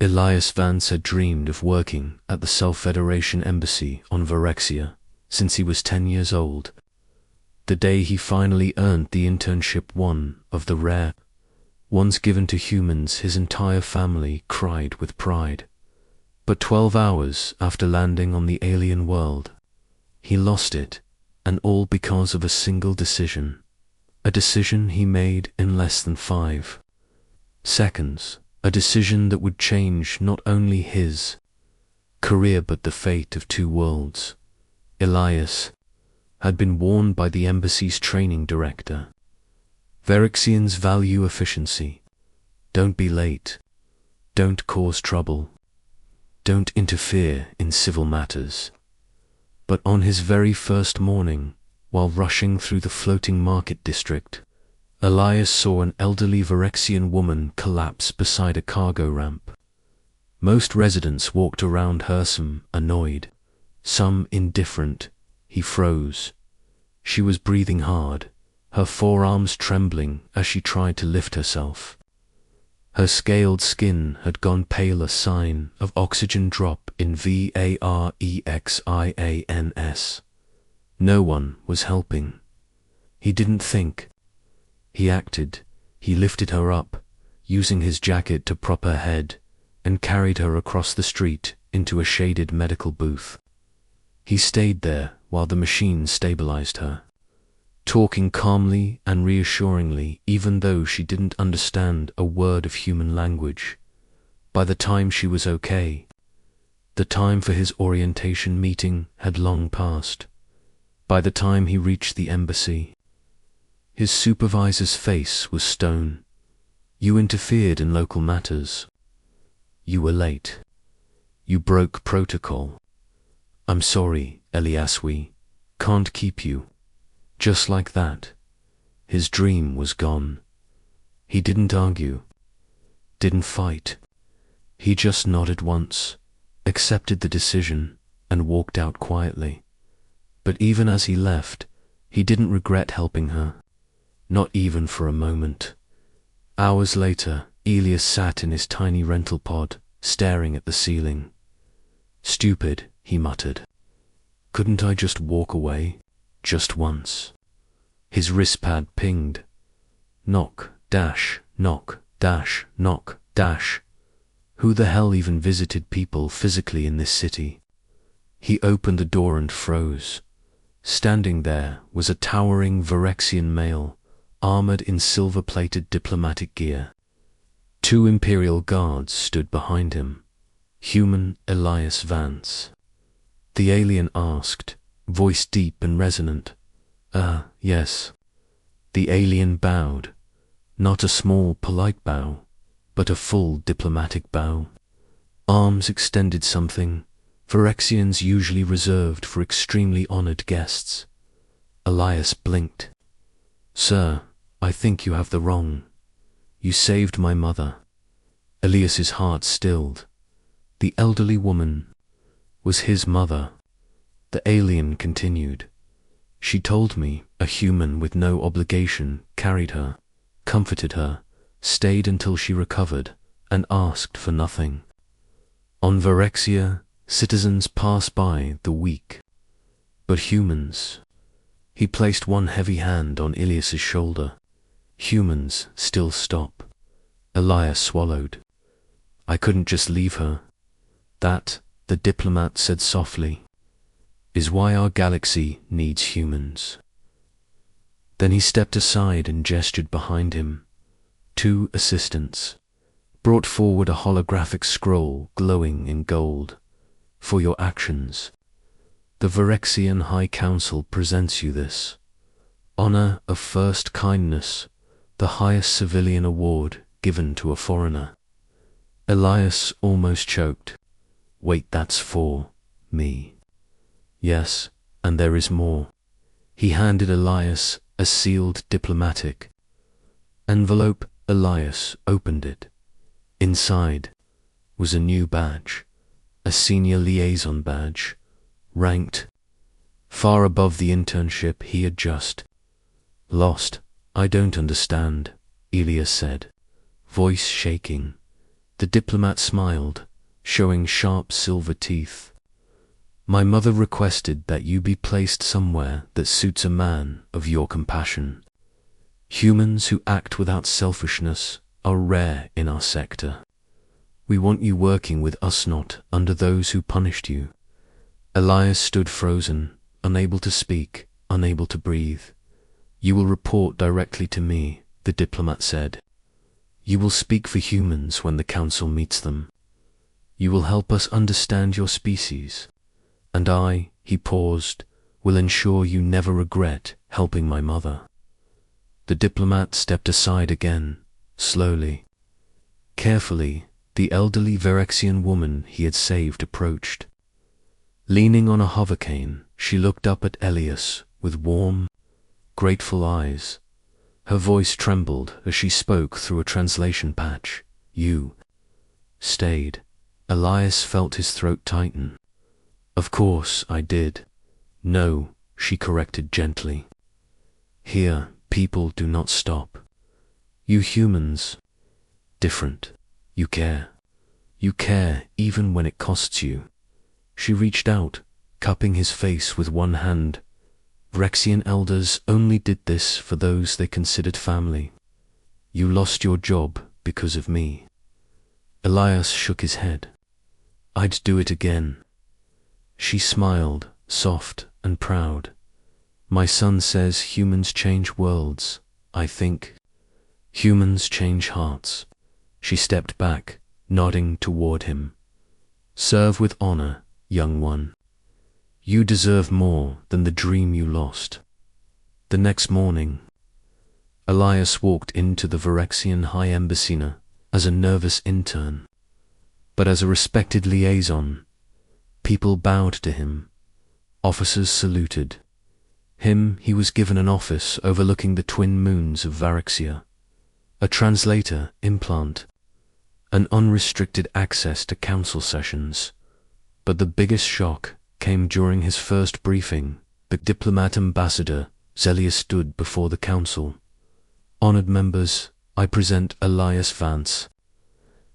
Elias Vance had dreamed of working at the Self-Federation Embassy on Varexia since he was 10 years old. The day he finally earned the internship, one of the rare ones given to humans, his entire family cried with pride. But 12 hours after landing on the alien world, he lost it, and all because of a single decision. A decision he made in less than 5 seconds. A decision that would change not only his career but the fate of 2 worlds. Elias had been warned by the embassy's training director. Varexians value efficiency. Don't be late. Don't cause trouble. Don't interfere in civil matters. But on his very first morning, while rushing through the floating market district, Elias saw an elderly Varexian woman collapse beside a cargo ramp. Most residents walked around her, some annoyed, some indifferent. He froze. She was breathing hard, her forearms trembling as she tried to lift herself. Her scaled skin had gone pale, a sign of oxygen drop in Varexians. No one was helping. He didn't think. He acted. He lifted her up, using his jacket to prop her head, and carried her across the street into a shaded medical booth. He stayed there while the machine stabilized her, talking calmly and reassuringly even though she didn't understand a word of human language. By the time she was okay, the time for his orientation meeting had long passed. By the time he reached the embassy, his supervisor's face was stone. You interfered in local matters. You were late. You broke protocol. I'm sorry, Elias, we can't keep you. Just like that, his dream was gone. He didn't argue, didn't fight. He just nodded once, accepted the decision, and walked out quietly. But even as he left, he didn't regret helping her. Not even for a moment. Hours later, Elias sat in his tiny rental pod, staring at the ceiling. Stupid, he muttered. Couldn't I just walk away? Just once. His wristpad pinged. Knock, dash, knock, dash, knock, dash. Who the hell even visited people physically in this city? He opened the door and froze. Standing there was a towering Varexian male, armored in silver-plated diplomatic gear. 2 Imperial guards stood behind him. Human Elias Vance. The alien asked, voice deep and resonant. Yes. The alien bowed. Not a small, polite bow, but a full diplomatic bow. Arms extended, something Varexians usually reserved for extremely honored guests. Elias blinked. Sir, I think you have the wrong. You saved my mother. Elias's heart stilled. The elderly woman was his mother. The alien continued. She told me a human with no obligation carried her, comforted her, stayed until she recovered, and asked for nothing. On Varexia, citizens pass by the weak, but humans. He placed one heavy hand on Elias's shoulder. Humans still stop. Elias swallowed. I couldn't just leave her. That, the diplomat said softly, is why our galaxy needs humans. Then he stepped aside and gestured behind him. 2 assistants brought forward a holographic scroll glowing in gold. For your actions, the Varexian High Council presents you this. Honor of First Kindness, the highest civilian award given to a foreigner. Elias almost choked. Wait, that's for me. Yes, and there is more. He handed Elias a sealed diplomatic envelope. Elias opened it. Inside was a new badge, a senior liaison badge, ranked far above the internship he had just lost. I don't understand, Elias said, voice shaking. The diplomat smiled, showing sharp silver teeth. My mother requested that you be placed somewhere that suits a man of your compassion. Humans who act without selfishness are rare in our sector. We want you working with us, not under those who punished you. Elias stood frozen, unable to speak, unable to breathe. You will report directly to me, the diplomat said. You will speak for humans when the council meets them. You will help us understand your species. And I, he paused, will ensure you never regret helping my mother. The diplomat stepped aside again, slowly. Carefully, the elderly Verexian woman he had saved approached. Leaning on a hovercane, she looked up at Elias with warm, grateful eyes. Her voice trembled as she spoke through a translation patch. You stayed. Elias felt his throat tighten. Of course I did. No, she corrected gently. Here, people do not stop. You humans, different. You care. You care even when it costs you. She reached out, cupping his face with one hand. Verexian elders only did this for those they considered family. You lost your job because of me. Elias shook his head. I'd do it again. She smiled, soft and proud. My son says humans change worlds. I think humans change hearts. She stepped back, nodding toward him. Serve with honor, young one. You deserve more than the dream you lost. The next morning, Elias walked into the Verexian High Embassy as a nervous intern. But as a respected liaison, people bowed to him. Officers saluted. He was given an office overlooking the twin moons of Varexia, a translator implant, and unrestricted access to council sessions. But the biggest shock came during his first briefing. The diplomat ambassador, Zelia, stood before the council. Honored members, I present Elias Vance,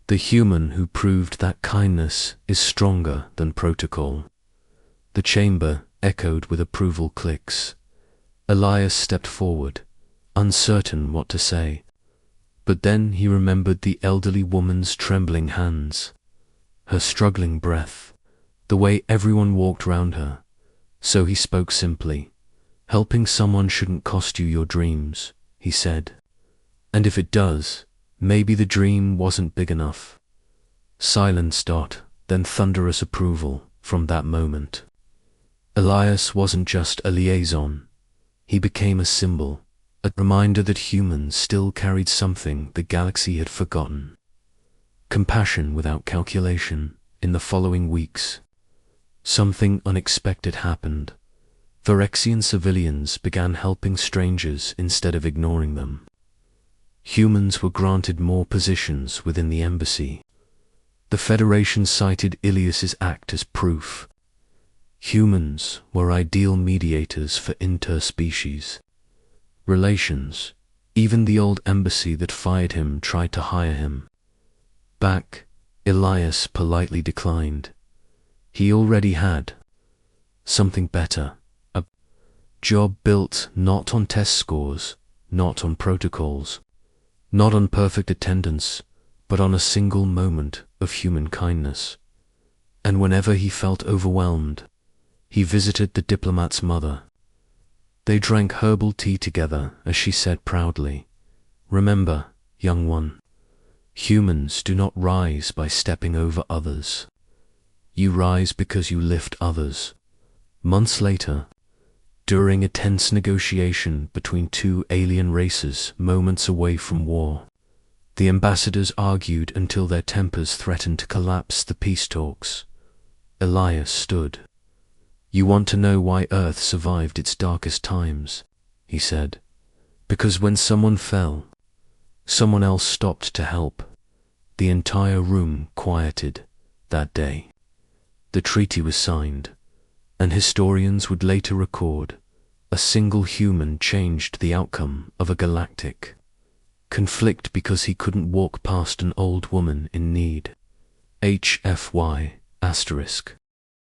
the human who proved that kindness is stronger than protocol. The chamber echoed with approval clicks. Elias stepped forward, uncertain what to say. But then he remembered the elderly woman's trembling hands, her struggling breath, the way everyone walked round her. So he spoke simply. Helping someone shouldn't cost you your dreams, he said. And if it does, maybe the dream wasn't big enough. Silence, then thunderous approval from that moment. Elias wasn't just a liaison. He became a symbol, a reminder that humans still carried something the galaxy had forgotten. Compassion without calculation. In the following weeks, something unexpected happened. Verexian civilians began helping strangers instead of ignoring them. Humans were granted more positions within the embassy. The Federation cited Ilias's act as proof. Humans were ideal mediators for interspecies relations. Even the old embassy that fired him tried to hire him back. Elias politely declined. He already had something better, a job built not on test scores, not on protocols, not on perfect attendance, but on a single moment of human kindness. And whenever he felt overwhelmed, he visited the diplomat's mother. They drank herbal tea together as she said proudly, "Remember, young one, humans do not rise by stepping over others. You rise because you lift others." Months later, during a tense negotiation between two alien races moments away from war, the ambassadors argued until their tempers threatened to collapse the peace talks. Elias stood. "You want to know why Earth survived its darkest times?" he said. "Because when someone fell, someone else stopped to help." The entire room quieted that day. The treaty was signed, and historians would later record a single human changed the outcome of a galactic conflict because he couldn't walk past an old woman in need. HFY*.